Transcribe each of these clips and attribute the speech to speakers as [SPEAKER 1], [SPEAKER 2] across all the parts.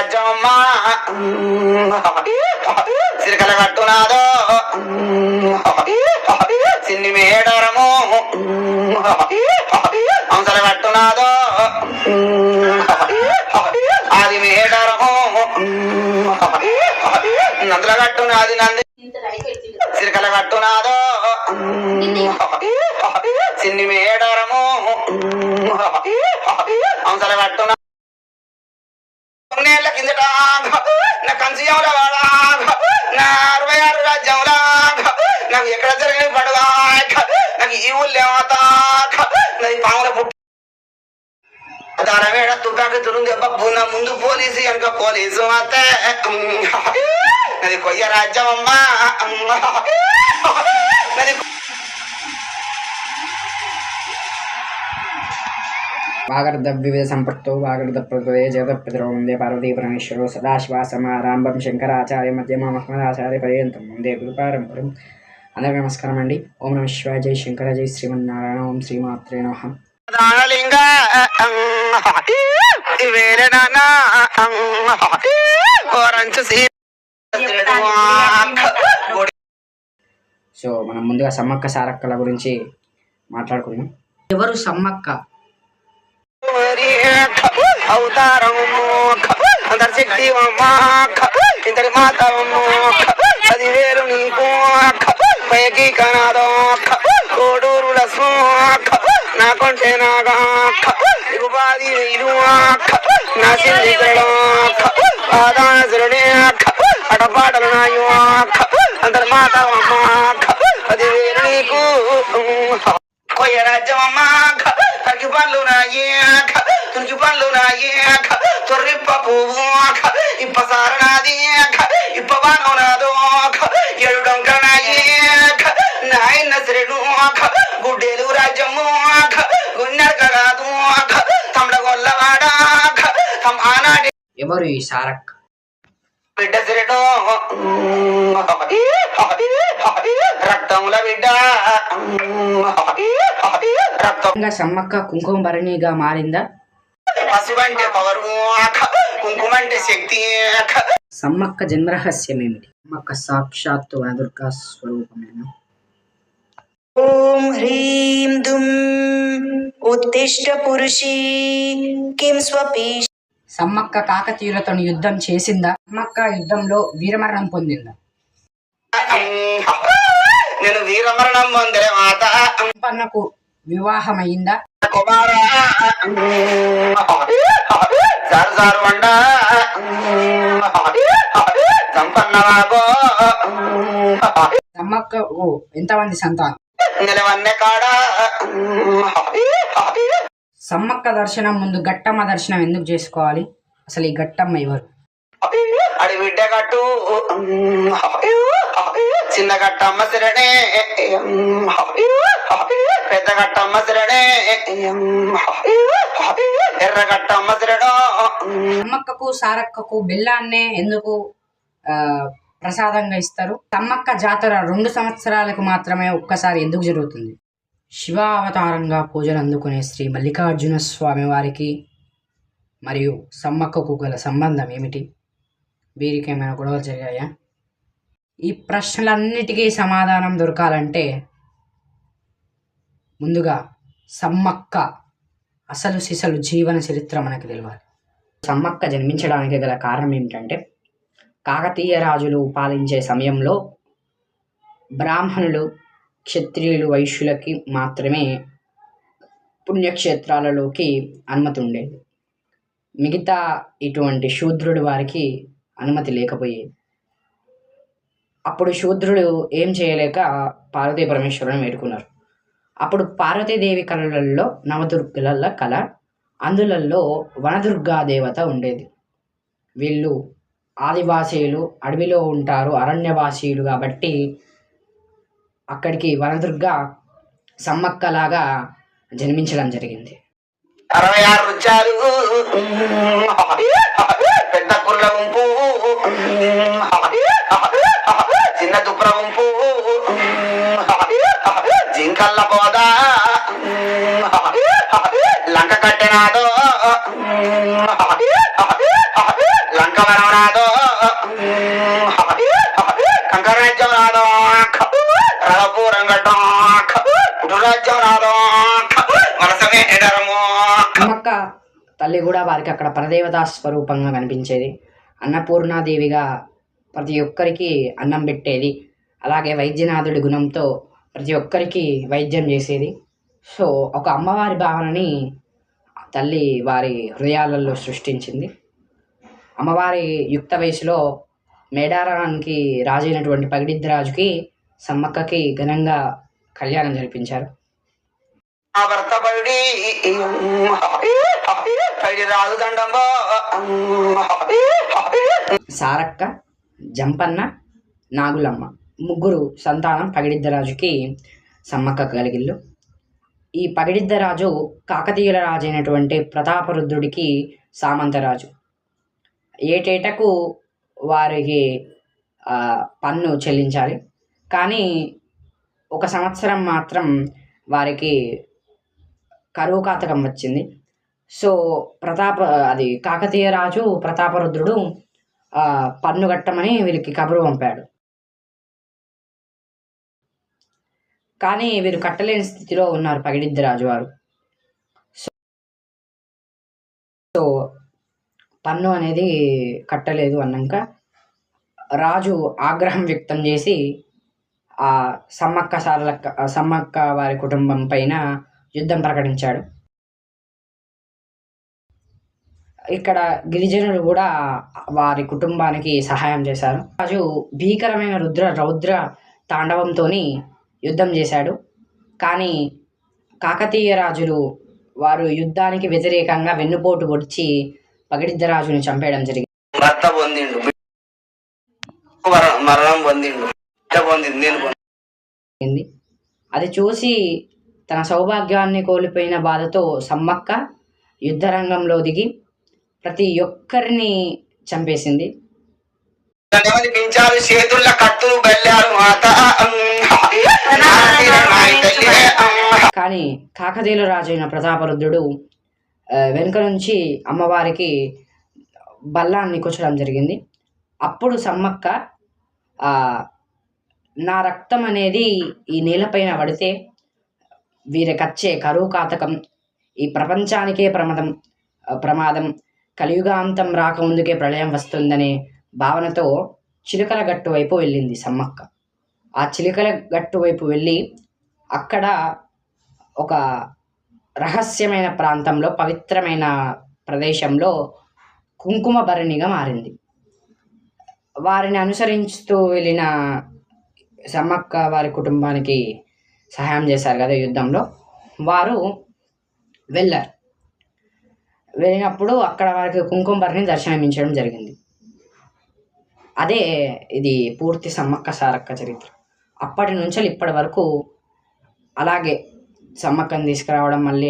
[SPEAKER 1] రాజ్యమమ్మా సిరికల కట్టునాదో చిన్ని మేడరము అంశల కట్టునాదో అది మేడరము నందుల కట్టునాది నంది సిరికల కట్టునాదో చిన్ని మేడరము అంశల కట్టునా కిందట నా కంచియంలో వాడా నా 66 రాజ్యంలో నాకు ఎక్కడ జరిగిన పడగా నాకు ఈ ఊళ్ళో నాది పాముల పుట్టి దానవేడ తుపాకి తురుంది నా ముందు పోలీసు వెనుక పోలీసు అత్తే నది కొయ్య రాజ్యం అమ్మా నది
[SPEAKER 2] వాగర్ధ వివిధ సంపృక్తో వాగర్ధ ప్రకృతే జగత్పితరో వందే పార్వతీ పరమేశ్వరో సదాశివాసమారంభం శంకరాచార్య మధ్యమాచార్య పర్యంతం వందే గురుపారంపరం. అందరికీ నమస్కారం అండి. ఓం నమః శివాయ. జై శంకర, జై శ్రీమన్నారాయణ. ఓం శ్రీమాత్రే నమః. సో మనం ముందుగా సమ్మక్క సారక్కల గురించి మాట్లాడుకుందాం. ఎవరు సమ్మక్క?
[SPEAKER 1] అవతారం శక్తి ఇంతటి మాతం 10,000 నీకు పైకి కనాదో కోడూరుల నా కొంటే నాగా దిగుబాది నా సింధికుడు పాదాసురుడే అటపాటలు నాయు అంతటి మాతం 10,000 నీకు కొయ్య రాజ్యం అమ్మా తరికి పనులు నాయక తునికి పనులు నాయక తొర్రిప్ప పువ్వు ఇప్ప సారనాది ఇప్ప బాణం నాదో 7 డొంక నాయక నాయన శ్రేణు గుడ్డేలు రాజ్యము గున్నెరక కాదు తమ్ల గొల్లవాడ తమ్ ఆనాటి.
[SPEAKER 2] ఎవరు ఈ సారక్క?
[SPEAKER 1] బిడ్డ శ్రేణు రక్తముల బిడ్డ.
[SPEAKER 2] సమ్మక్క కుంకుమ భరణిగా మారిందా?
[SPEAKER 1] పసుపు అంటే పవరు, కుంకుమ అంటే శక్తి.
[SPEAKER 2] సమ్మక్క జన్మరహస్యం ఏమిటి? సమ్మక్క సాక్షాత్తు వనదుర్గా స్వరూపమేనా?
[SPEAKER 3] ఓం హ్రీం దుం ఉత్తిష్ట పురుషీ కిం స్వపీ.
[SPEAKER 2] సమ్మక్క కాకతీయులతో యుద్ధం చేసిందా? సమ్మక్క యుద్ధంలో వీరమరణం పొందిందా?
[SPEAKER 1] నేను వీరమరణం పొందే మాత.
[SPEAKER 2] సంపన్నకు వివాహమైందా?
[SPEAKER 1] కుమార సారు సారు వండ సంపన్నవాగో.
[SPEAKER 2] సమ్మక్కకు ఎంతమంది సంతానం?
[SPEAKER 1] నిలవన్నె కాడ.
[SPEAKER 2] సమ్మక్క దర్శనం ముందు గట్టమ్మ దర్శనం ఎందుకు చేసుకోవాలి? అసలు ఈ గట్టమ్మ ఎవరు?
[SPEAKER 1] అడి బిడ్డ కట్టు చిన్న గట్టమ్మ సిరడే పెద్ద గట్టమ్మ సిరడే ఎర్ర గట్టమ్మ సిరడో.
[SPEAKER 2] సమ్మక్కకు సారక్కకు బెల్లాన్నే ఎందుకు ప్రసాదంగా ఇస్తారు? సమ్మక్క జాతర 2 సంవత్సరాలకు మాత్రమే ఒక్కసారి ఎందుకు జరుగుతుంది? శివ అవతారంగా పూజలు అందుకునే శ్రీ మల్లికార్జున స్వామి వారికి మరియు సమ్మక్కకు గల సంబంధం ఏమిటి? వీరికి ఏమైనా గొడవలు జరిగాయా? ఈ ప్రశ్నలన్నిటికీ సమాధానం దొరకాలంటే ముందుగా సమ్మక్క అసలు సిసలు జీవన చరిత్ర మనకు తెలియాలి. సమ్మక్క జన్మించడానికి గల కారణం ఏమిటంటే, కాకతీయ రాజులు పాలించే సమయంలో బ్రాహ్మణులు, క్షత్రియులు, వైశ్యులకి మాత్రమే పుణ్యక్షేత్రాలలోకి అనుమతి ఉండేది. మిగతా ఇటువంటి శూద్రుడు వారికి అనుమతి లేకపోయేది. అప్పుడు శూద్రుడు ఏం చేయలేక పార్వతీ పరమేశ్వరుని వేడుకున్నారు. అప్పుడు పార్వతీదేవి కళలలో నవదుర్గల కళ, అందులలో వనదుర్గా దేవత ఉండేది. వీళ్ళు ఆదివాసీలు, అడవిలో ఉంటారు, అరణ్యవాసీలు కాబట్టి అక్కడికి వనదుర్గ సమ్మక్కలాగా జన్మించడం జరిగింది.
[SPEAKER 1] 66 రుచాలు పెద్ద కుర్ర గుంపు, చిన్న దుప్ర గుంపు, జింకల్ల పోదా లంక కట్టెనాదో లంక వరవరాదో కంకరాజ్యం రాదో రథపూరం గడ్డం కుటురాజ్యం రాదో వలసమే ఎడరము.
[SPEAKER 2] సమ్మక్క తల్లి కూడా వారికి అక్కడ పరదేవతా స్వరూపంగా కనిపించేది. అన్నపూర్ణాదేవిగా ప్రతి ఒక్కరికి అన్నం పెట్టేది. అలాగే వైద్యనాథుడి గుణంతో ప్రతి ఒక్కరికి వైద్యం చేసేది. సో ఒక అమ్మవారి భావనని తల్లి వారి హృదయాలలో సృష్టించింది. అమ్మవారి యుక్త వయసులో మేడారానికి రాజైనటువంటి పగిడిద్దరాజుకి సమ్మక్కకి ఘనంగా కళ్యాణం జరిపించారు.
[SPEAKER 1] ఆ భర్త పడి రాజు దండంలో
[SPEAKER 2] సారక్క, జంపన్న, నాగులమ్మ ముగ్గురు సంతానం పగిడిద్దరాజుకి సమ్మక్క కలిగిళ్ళు. ఈ పగిడిద్దరాజు కాకతీయుల రాజు అయినటువంటి ప్రతాపరుద్రుడికి సామంతరాజు. ఏటేటకు వారికి పన్ను చెల్లించాలి. కానీ ఒక సంవత్సరం మాత్రం వారికి కరువు కాతకం వచ్చింది. సో కాకతీయ రాజు ప్రతాపరుద్రుడు పన్ను కట్టమని వీరికి కబురు పంపాడు. కానీ వీరు కట్టలేని స్థితిలో ఉన్నారు పగిడిద్దరాజు వారు. సో పన్ను అనేది కట్టలేదు అన్నాక రాజు ఆగ్రహం వ్యక్తం చేసి ఆ సమ్మక్క వారి కుటుంబం పైన యుద్ధం ప్రకటించాడు. ఇక్కడ గిరిజనులు కూడా వారి కుటుంబానికి సహాయం చేశారు. రాజు భీకరమైన రౌద్ర తాండవంతో యుద్ధం చేశాడు. కానీ కాకతీయ రాజులు వారు యుద్ధానికి వ్యతిరేకంగా వెన్నుపోటు పొడిచి పగిడిద్దరాజుని చంపేయడం జరిగింది.
[SPEAKER 1] భర్త పొందిండు, మరణం పొందిండు,
[SPEAKER 2] అది చూసి తన సౌభాగ్యాన్ని కోల్పోయిన బాధతో సమ్మక్క యుద్ధరంగంలో దిగి ప్రతి ఒక్కరిని చంపేసింది.
[SPEAKER 1] పెంచారు చేతుల్లో కత్తులు బెల్లారు మాత.
[SPEAKER 2] కానీ కాకతీయుల రాజు అయిన ప్రతాపరుద్రుడు వెనుక నుంచి అమ్మవారికి బల్లాన్ని కూర్చడం జరిగింది. అప్పుడు సమ్మక్క నా రక్తం అనేది ఈ నేలపైన పడితే వీరికచ్చే కరువు కాతకం, ఈ ప్రపంచానికే ప్రమాదం, కలియుగాంతం రాకముందుకే ప్రళయం వస్తుందనే భావనతో చిలుకల గట్టు వైపు వెళ్ళింది సమ్మక్క. ఆ చిలుకల గట్టు వైపు వెళ్ళి అక్కడ ఒక రహస్యమైన ప్రాంతంలో, పవిత్రమైన ప్రదేశంలో కుంకుమ భరణిగా మారింది. వారిని అనుసరిస్తూ వెళ్ళిన సమ్మక్క వారి కుటుంబానికి సహాయం చేశారు కదా యుద్ధంలో, వారు వెళ్ళినప్పుడు అక్కడ వారికి కుంకుమ భరణి దర్శనమించడం జరిగింది. అదే ఇది పూర్తి సమ్మక్క సారక్క చరిత్ర. అప్పటి నుంచి ఇప్పటి వరకు అలాగే సమ్మక్కని తీసుకురావడం, మళ్ళీ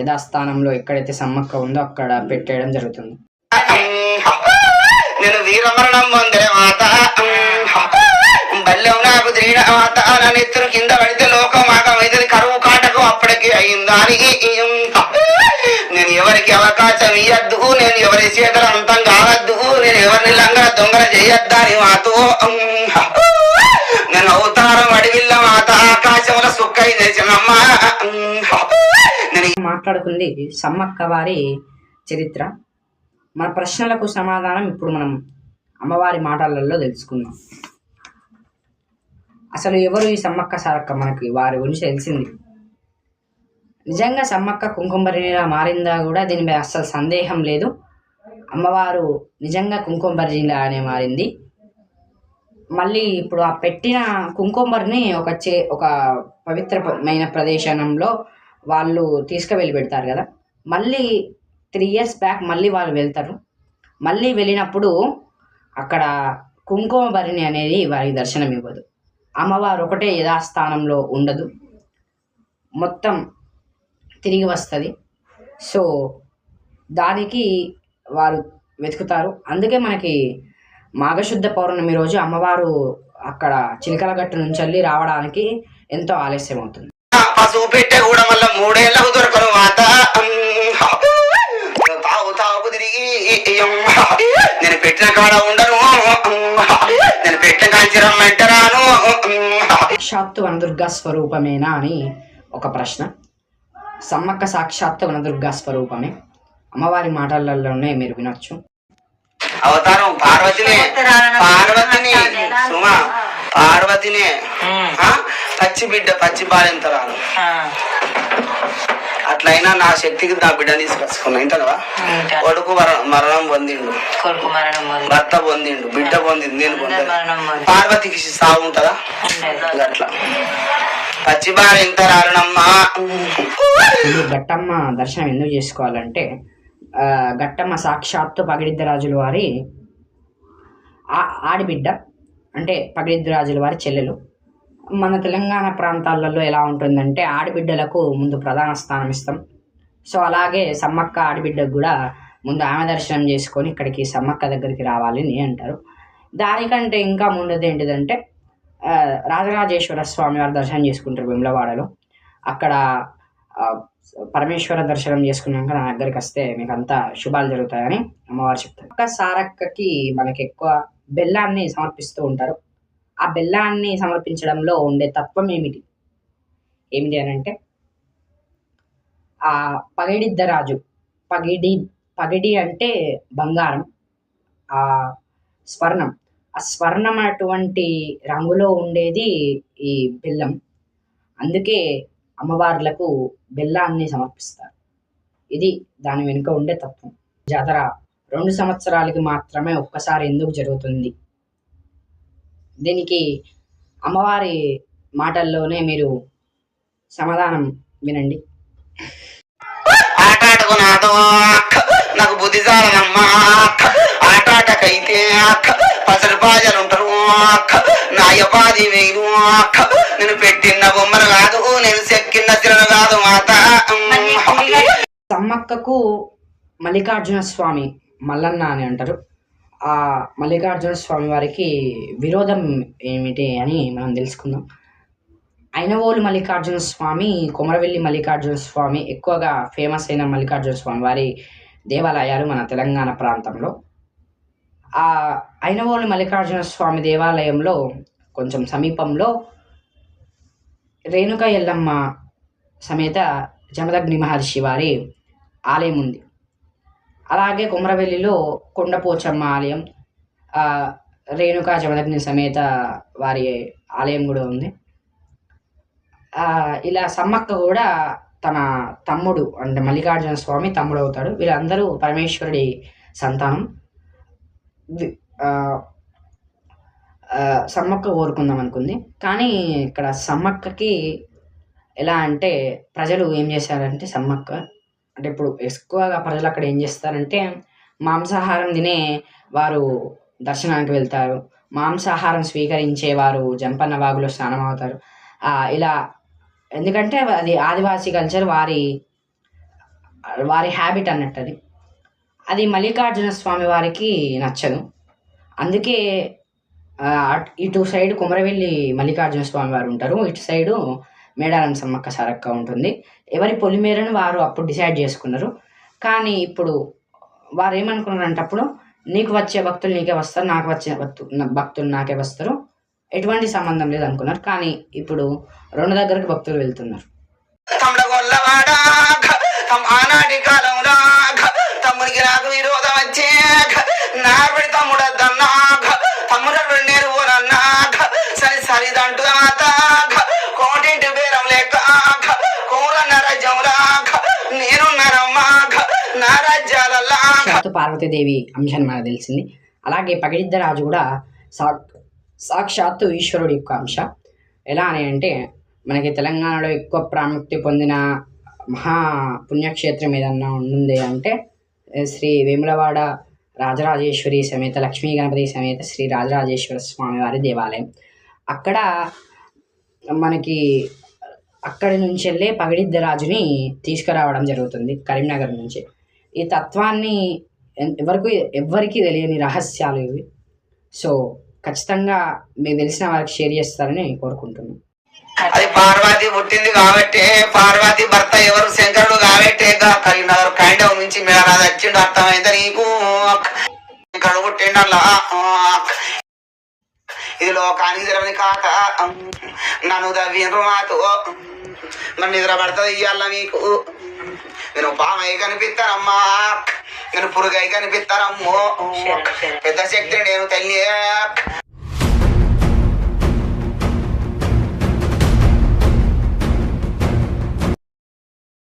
[SPEAKER 2] యథాస్థానంలో ఎక్కడైతే సమ్మక్క ఉందో అక్కడ పెట్టేయడం జరుగుతుంది.
[SPEAKER 1] నేను వీరమరణం పొందే మాత, బల్యం నాకు తిరిగిన మాత, నా నెత్తురు కింద పడితే లోకమాగమైతే కరువు కాటకు అప్పటికి అయిందా అని నేను ఎవరికి అవకాశం ఇయ్యద్దు, నేను ఎవరి చేతులు అంతం కావద్దు, నేను ఎవరిని లంగ దొంగల చేయొద్దా అని మాతో నేను అవతారం అడవిల్ల మాత ఆకాశంలో సుక్కై చేసినమ్మా.
[SPEAKER 2] మాట్లాడుకుంది సమ్మక్క వారి చరిత్ర. మన ప్రశ్నలకు సమాధానం ఇప్పుడు మనం అమ్మవారి మాటలలో తెలుసుకుందాం. అసలు ఎవరు ఈ సమ్మక్క సారక్క? మనకి వారి గురించి తెలిసింది. నిజంగా సమ్మక్క కుంకుమభరణిలా మారిందా కూడా దీనిపై అస్సలు సందేహం లేదు. అమ్మవారు నిజంగా కుంకుమభరణిలానే మారింది. మళ్ళీ ఇప్పుడు ఆ పెట్టిన కుంకుమభరణి ఒక పవిత్రమైన ప్రదేశంలో వాళ్ళు తీసుకువెళ్ళి పెడతారు కదా. మళ్ళీ 3 years బ్యాక్ మళ్ళీ వాళ్ళు వెళ్తారు. మళ్ళీ వెళ్ళినప్పుడు అక్కడ కుంకుమభరణి అనేది వారికి దర్శనం ఇవ్వదు. అమ్మవారు ఒకటే యథాస్థానంలో ఉండదు, మొత్తం తిరిగి వస్తుంది. సో దానికి వారు వెతుకుతారు. అందుకే మనకి మాఘశుద్ధ పౌర్ణమి రోజు అమ్మవారు అక్కడ చిలకల గట్టు నుంచి వెళ్ళి రావడానికి ఎంతో ఆలస్యం అవుతుంది.
[SPEAKER 1] పసుపు పెట్టే కూడా మళ్ళీ 3 ఏళ్ళకు దొరకను మాత. నేను పెట్టిన కాడ ఉండను, నేను పెట్టిన కాంచి రమ్మంటే రాను.
[SPEAKER 2] సాక్షాత్తు వనదుర్గా స్వరూపమేనా అని ఒక ప్రశ్న. సమ్మక్క సాక్షాత్తు వనదుర్గా స్వరూపమే. అమ్మవారి మాటలలోనే మీరు వినొచ్చు.
[SPEAKER 1] అవతారం పార్వతినే, సుమా పార్వతినే. పచ్చి బిడ్డ పచ్చి బాలింతరాలు. అట్లయినా నా శక్తికి నా బిడ్డని తీసుకొచ్చుకున్నా. ఇంటవా కొడుకు మరణం పొందిండు, భర్త పొందిండు, బిడ్డ పొందింది, నేను పొందాను. పార్వతికి సాగు ఉంటదా? అట్లా పచ్చి బాలింతరాలునమ్మా.
[SPEAKER 2] గట్టమ్మ దర్శనం ఎందుకు చేసుకోవాలంటే గట్టమ్మ సాక్షాత్తు పగిడిద్దరాజుల వారి ఆడిబిడ్డ, అంటే పగిడిద్దరాజుల వారి చెల్లెలు. మన తెలంగాణ ప్రాంతాలలో ఎలా ఉంటుందంటే ఆడబిడ్డలకు ముందు ప్రధాన స్థానం ఇస్తాం. సో అలాగే సమ్మక్క ఆడబిడ్డకు కూడా ముందు ఆమె దర్శనం చేసుకొని ఇక్కడికి సమ్మక్క దగ్గరికి రావాలని అంటారు. దానికంటే ఇంకా ముందుది ఏంటిదంటే రాజరాజేశ్వర స్వామి వారి దర్శనం చేసుకుంటారు వేములవాడలో. అక్కడ పరమేశ్వర దర్శనం చేసుకున్నాక నా దగ్గరికి వస్తే మీకు అంతా శుభాలు జరుగుతాయని అమ్మవారు చెప్తారు. సారక్కకి మనకి ఎక్కువ బెల్లాన్ని సమర్పిస్తూ ఉంటారు. ఆ బెల్లాన్ని సమర్పించడంలో ఉండే తత్వం ఏమిటి అని అంటే ఆ పగిడిద్దరాజు, పగిడి అంటే బంగారం, ఆ స్వర్ణం అటువంటి రంగులో ఉండేది ఈ బెల్లం. అందుకే అమ్మవార్లకు బెల్లాన్ని సమర్పిస్తారు. ఇది దాని వెనుక ఉండే తత్వం. జాతర 2 సంవత్సరాలకి మాత్రమే ఒక్కసారి ఎందుకు జరుగుతుంది? దీనికి అమ్మవారి మాటల్లోనే మీరు సమాధానం వినండి.
[SPEAKER 1] ఆటాడుకున్నాదో నాకు బుద్ధి చాలనమ్మా. ఆటాటకైతే పసరు బాజలు ఉంటారు, నాయపాది వేలు. నేను పెట్టిన బొమ్మలు కాదు, నేను చెక్కిన చిరలు కాదు మాత.
[SPEAKER 2] సమ్మక్కకు మల్లికార్జున స్వామి మల్లన్న అని అంటారు. ఆ మల్లికార్జున స్వామి వారికి విరోధం ఏమిటి అని మనం తెలుసుకుందాం. ఐనవోలు మల్లికార్జున స్వామి, కొమరవెల్లి మల్లికార్జున స్వామి ఎక్కువగా ఫేమస్ అయిన మల్లికార్జున స్వామి వారి దేవాలయాలు మన తెలంగాణ ప్రాంతంలో. ఆ ఐనవోలు మల్లికార్జున స్వామి దేవాలయంలో కొంచెం సమీపంలో రేణుక ఎల్లమ్మ సమేత జమదగ్ని మహర్షి వారి ఆలయం ఉంది. అలాగే కొమరవెల్లిలో కొండపోచమ్మ ఆలయం, రేణుకా జమదగ్ని సమేత వారి ఆలయం కూడా ఉంది. ఇలా సమ్మక్క కూడా తన తమ్ముడు అంటే మల్లికార్జున స్వామి తమ్ముడు అవుతాడు. వీళ్ళందరూ పరమేశ్వరుడి సంతానం. సమ్మక్క కోరుకుందాం అనుకుంది, కానీ ఇక్కడ సమ్మక్కకి ఎలా అంటే ప్రజలు ఏం చేశారంటే సమ్మక్క అంటే ఇప్పుడు ఎక్కువగా ప్రజలు అక్కడ ఏం చేస్తారంటే మాంసాహారం తినే వారు దర్శనానికి వెళ్తారు, మాంసాహారం స్వీకరించే వారు జంపన్న వాగులో స్నానం అవుతారు. ఇలా ఎందుకంటే అది ఆదివాసీ కల్చర్, వారి హ్యాబిట్ అన్నట్టు. అది మల్లికార్జున స్వామి వారికి నచ్చదు. అందుకే ఇటు సైడ్ కొమరవెల్లి మల్లికార్జున స్వామి వారు ఉంటారు, ఇటు సైడు మేడారం సమ్మక్క సారక్క ఉంటుంది. ఎవరి పొలిమేరను వారు అప్పుడు డిసైడ్ చేసుకున్నారు. కానీ ఇప్పుడు వారు ఏమనుకున్నారంటే అప్పుడు నీకు వచ్చే భక్తులు నీకే వస్తారు, నాకు వచ్చే భక్తులు నాకే వస్తారు, ఎటువంటి సంబంధం లేదు అనుకున్నారు. కానీ ఇప్పుడు 2 దగ్గరకు భక్తులు వెళ్తున్నారు.
[SPEAKER 1] ఆనాటి కాలంలో తమ్ముడికి నాకు విరోధం వచ్చే నాబడి తమ్ముడద్దన్నా తమ్ముడు నేను పోనన్నా సరి సరిదంటు మాత కోటింటి బేరం లేక కోరన్న రాజ్యంలా నేనున్నారమ్మా నా రాజ్యాలల్లా.
[SPEAKER 2] పార్వతీదేవి అంశాన్ని మనకు తెలిసింది. అలాగే పగిడిద్దరాజు కూడా సాక్షాత్తు ఈశ్వరుడి యొక్క అంశ. ఎలా అని అంటే మనకి తెలంగాణలో ఎక్కువ ప్రాముఖ్యత పొందిన మహా పుణ్యక్షేత్రం ఏదన్నా ఉంది అంటే శ్రీ వేములవాడ రాజరాజేశ్వరి సమేత లక్ష్మీ గణపతి సమేత శ్రీ రాజరాజేశ్వర స్వామి వారి దేవాలయం. అక్కడ మనకి అక్కడి నుంచి వెళ్ళే పగిడిద్దరాజుని తీసుకురావడం జరుగుతుంది కరీంనగర్ నుంచి. ఈ తత్వాన్ని ఎవరికి తెలియని రహస్యాలు ఇవి. సో ఖచ్చితంగా మీకు తెలిసిన వారికి షేర్ చేస్తారని కోరుకుంటున్నాను.
[SPEAKER 1] అది పార్వతి పుట్టింది కాబట్టి పార్వతి భర్త ఎవరు శంకరుడు కాబట్టి కరీంనగర్ కైండవ్ నుంచి మేళరాజు వచ్చిండు అర్థమైంది నీకు శంకరుడు పుట్టిండల్లా ఇది లోకానికి జరగని కాక నన్ను దవ్విండ్రు మాతో నన్ను నిద్ర పడుతుంది ఇయ్యాల మీకు నేను పామై కనిపిస్తానమ్మా నేను పురుగై కనిపిస్తానమ్మో పెద్ద శక్తి నేను తల్లి